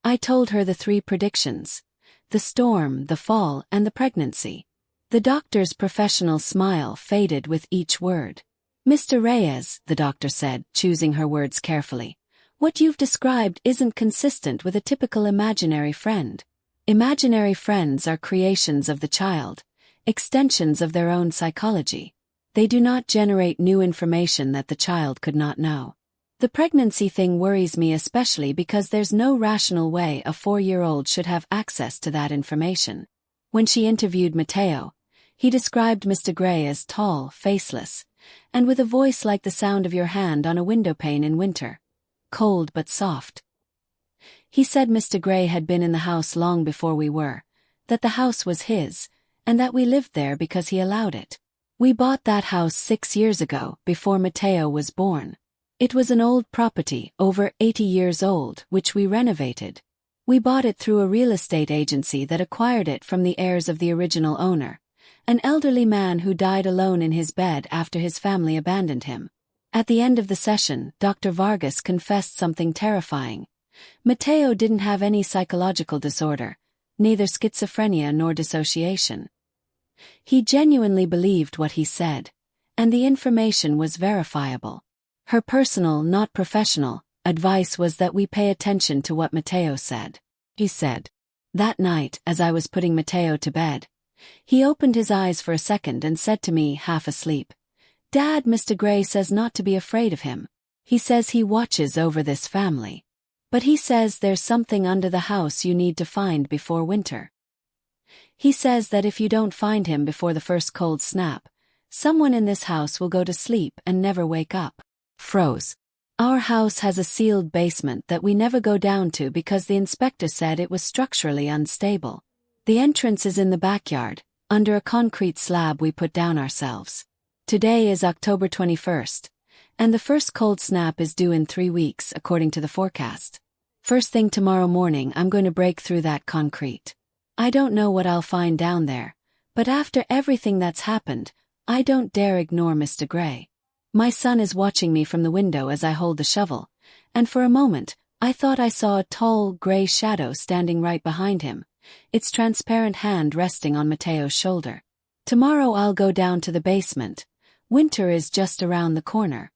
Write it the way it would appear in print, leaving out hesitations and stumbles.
I told her the 3 predictions: the storm, the fall, and the pregnancy. The doctor's professional smile faded with each word. "Mr. Reyes," the doctor said, choosing her words carefully, "what you've described isn't consistent with a typical imaginary friend. Imaginary friends are creations of the child, extensions of their own psychology. They do not generate new information that the child could not know. The pregnancy thing worries me especially because there's no rational way a 4-year-old should have access to that information." When she interviewed Mateo, he described Mr. Gray as tall, faceless, and with a voice like the sound of your hand on a windowpane in winter. Cold but soft. He said Mr. Gray had been in the house long before we were, that the house was his, and that we lived there because he allowed it. We bought that house 6 years ago, before Mateo was born. It was an old property, over 80 years old, which we renovated. We bought it through a real estate agency that acquired it from the heirs of the original owner, an elderly man who died alone in his bed after his family abandoned him. At the end of the session, Dr. Vargas confessed something terrifying. Mateo didn't have any psychological disorder, neither schizophrenia nor dissociation. He genuinely believed what he said, and the information was verifiable. Her personal, not professional, advice was that we pay attention to what Mateo said. He said, that night, as I was putting Mateo to bed, he opened his eyes for a second and said to me, half asleep, "Dad, Mr. Gray says not to be afraid of him. He says he watches over this family. But he says there's something under the house you need to find before winter. He says that if you don't find him before the first cold snap, someone in this house will go to sleep and never wake up." Froze. Our house has a sealed basement that we never go down to because the inspector said it was structurally unstable. The entrance is in the backyard, under a concrete slab we put down ourselves. Today is October 21st, and the first cold snap is due in 3 weeks according to the forecast. First thing tomorrow morning I'm going to break through that concrete. I don't know what I'll find down there, but after everything that's happened, I don't dare ignore Mr. Gray. My son is watching me from the window as I hold the shovel, and for a moment, I thought I saw a tall, gray shadow standing right behind him, its transparent hand resting on Mateo's shoulder. Tomorrow I'll go down to the basement. Winter is just around the corner.